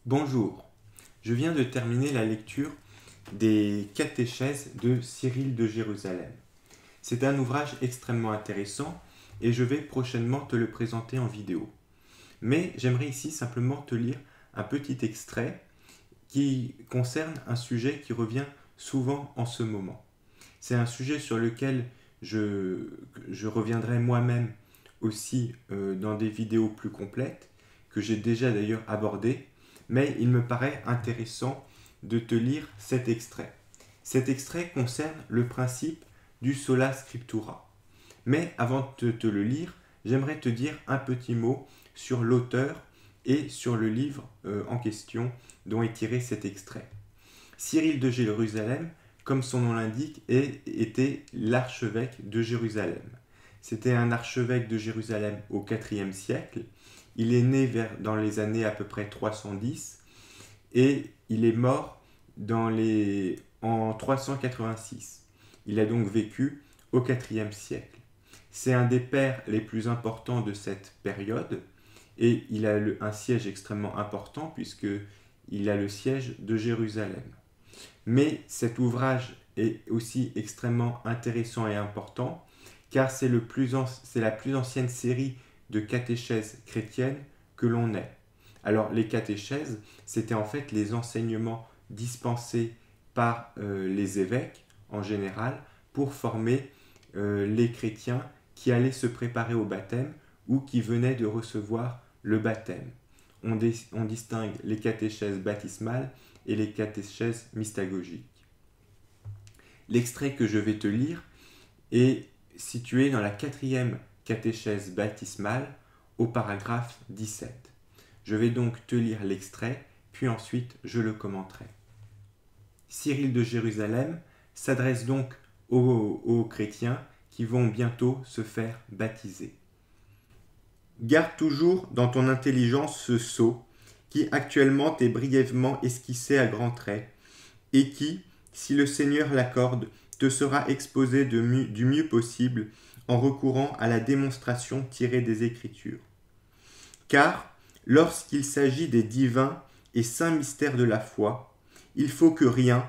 Bonjour, je viens de terminer la lecture des catéchèses de Cyril de Jérusalem. C'est un ouvrage extrêmement intéressant et je vais prochainement te le présenter en vidéo. Mais j'aimerais ici simplement te lire un petit extrait qui concerne un sujet qui revient souvent en ce moment. C'est un sujet sur lequel je reviendrai moi-même aussi dans des vidéos plus complètes, que j'ai déjà d'ailleurs abordées, mais il me paraît intéressant de te lire cet extrait. Cet extrait concerne le principe du sola scriptura. Mais avant de te le lire, j'aimerais te dire un petit mot sur l'auteur et sur le livre en question dont est tiré cet extrait. Cyril de Jérusalem, comme son nom l'indique, était l'archevêque de Jérusalem. C'était un archevêque de Jérusalem au IVe siècle. Il est né dans les années à peu près 310 et il est mort en 386. Il a donc vécu au IVe siècle. C'est un des pères les plus importants de cette période et il a un siège extrêmement important puisqu'il a le siège de Jérusalem. Mais cet ouvrage est aussi extrêmement intéressant et important car c'est la plus ancienne série de catéchèses chrétiennes que l'on ait. Alors les catéchèses, c'était en fait les enseignements dispensés par les évêques en général pour former les chrétiens qui allaient se préparer au baptême ou qui venaient de recevoir le baptême. On distingue les catéchèses baptismales et les catéchèses mystagogiques. L'extrait que je vais te lire est situé dans la 4e catéchèse baptismale au paragraphe 17. Je vais donc te lire l'extrait, puis ensuite je le commenterai. Cyril de Jérusalem s'adresse donc aux chrétiens qui vont bientôt se faire baptiser. Garde toujours dans ton intelligence ce sceau qui actuellement est brièvement esquissé à grands traits et qui, si le Seigneur l'accorde, te sera exposé du mieux possible en recourant à la démonstration tirée des Écritures. Car, lorsqu'il s'agit des divins et saints mystères de la foi, il faut que rien,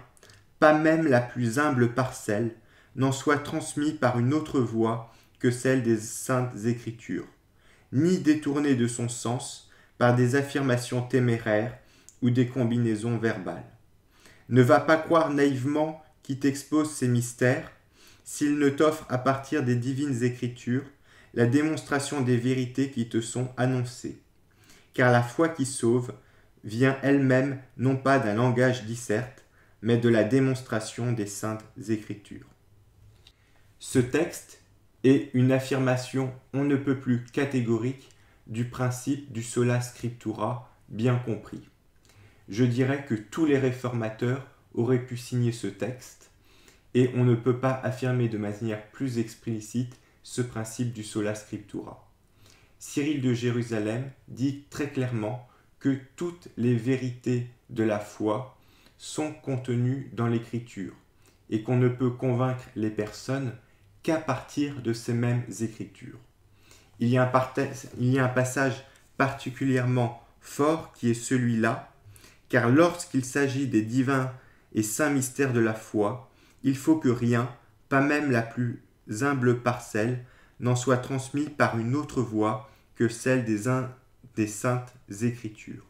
pas même la plus humble parcelle, n'en soit transmis par une autre voie que celle des saintes Écritures, ni détourné de son sens par des affirmations téméraires ou des combinaisons verbales. Ne va pas croire naïvement qui t'expose ces mystères, s'il ne t'offre à partir des divines Écritures la démonstration des vérités qui te sont annoncées. Car la foi qui sauve vient elle-même non pas d'un langage disserte, mais de la démonstration des saintes Écritures. Ce texte est une affirmation on ne peut plus catégorique du principe du sola scriptura bien compris. Je dirais que tous les réformateurs auraient pu signer ce texte et on ne peut pas affirmer de manière plus explicite ce principe du sola scriptura. Cyril de Jérusalem dit très clairement que toutes les vérités de la foi sont contenues dans l'Écriture et qu'on ne peut convaincre les personnes qu'à partir de ces mêmes Écritures. Il y a un passage particulièrement fort qui est celui-là, car lorsqu'il s'agit des divins et saints mystères de la foi, il faut que rien, pas même la plus humble parcelle, n'en soit transmis par une autre voie que celle des saintes Écritures.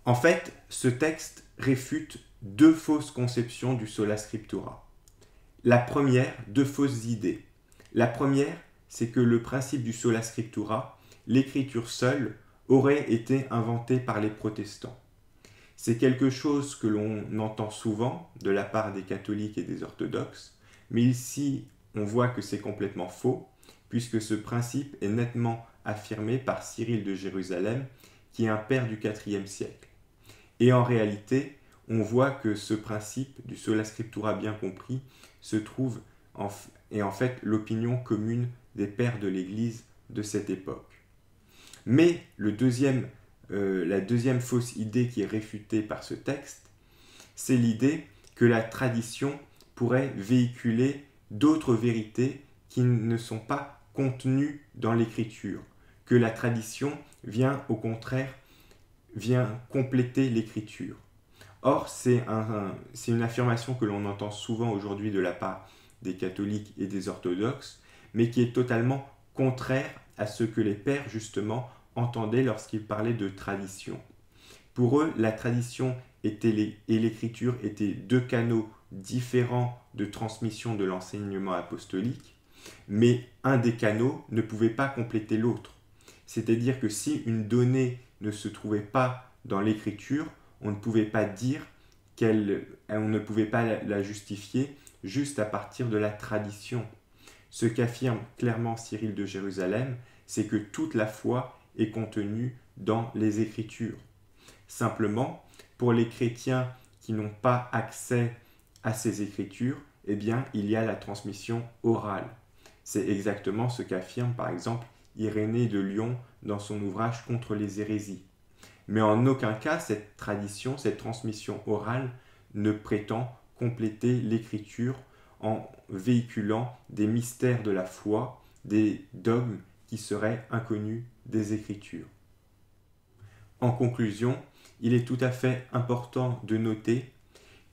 En fait, ce texte réfute deux fausses conceptions du sola scriptura. La première, deux fausses idées. La première, c'est que le principe du sola scriptura, l'écriture seule, aurait été inventé par les protestants. C'est quelque chose que l'on entend souvent de la part des catholiques et des orthodoxes, mais ici on voit que c'est complètement faux, puisque ce principe est nettement affirmé par Cyril de Jérusalem, qui est un père du IVe siècle. Et en réalité, on voit que ce principe du sola scriptura bien compris se trouve est en fait l'opinion commune des pères de l'Église de cette époque. Mais la deuxième fausse idée qui est réfutée par ce texte, c'est l'idée que la tradition pourrait véhiculer d'autres vérités qui ne sont pas contenues dans l'Écriture, que la tradition vient au contraire vient compléter l'écriture. Or, c'est une affirmation que l'on entend souvent aujourd'hui de la part des catholiques et des orthodoxes, mais qui est totalement contraire à ce que les pères, justement, entendaient lorsqu'ils parlaient de tradition. Pour eux, la tradition et l'écriture étaient deux canaux différents de transmission de l'enseignement apostolique, mais un des canaux ne pouvait pas compléter l'autre. C'est-à-dire que si une donnée ne se trouvait pas dans l'écriture, on ne pouvait pas dire on ne pouvait pas la justifier juste à partir de la tradition. Ce qu'affirme clairement Cyril de Jérusalem, c'est que toute la foi est contenue dans les Écritures. Simplement, pour les chrétiens qui n'ont pas accès à ces Écritures, eh bien, il y a la transmission orale. C'est exactement ce qu'affirme par exemple Irénée de Lyon dans son ouvrage Contre les hérésies. Mais en aucun cas, cette tradition, cette transmission orale ne prétend compléter l'écriture en véhiculant des mystères de la foi, des dogmes qui seraient inconnus des Écritures. En conclusion, il est tout à fait important de noter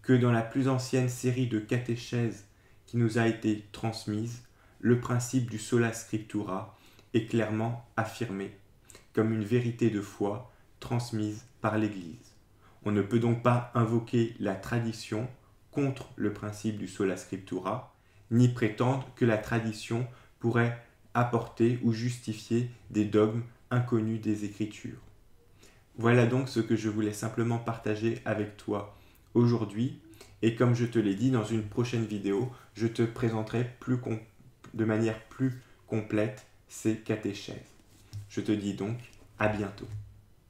que dans la plus ancienne série de catéchèses qui nous a été transmise, le principe du sola scriptura est clairement affirmé comme une vérité de foi transmise par l'Église. On ne peut donc pas invoquer la tradition contre le principe du sola scriptura, ni prétendre que la tradition pourrait apporter ou justifier des dogmes inconnus des Écritures. Voilà donc ce que je voulais simplement partager avec toi aujourd'hui, et comme je te l'ai dit, dans une prochaine vidéo, je te présenterai de manière plus complète ces catéchèses. Je te dis donc à bientôt.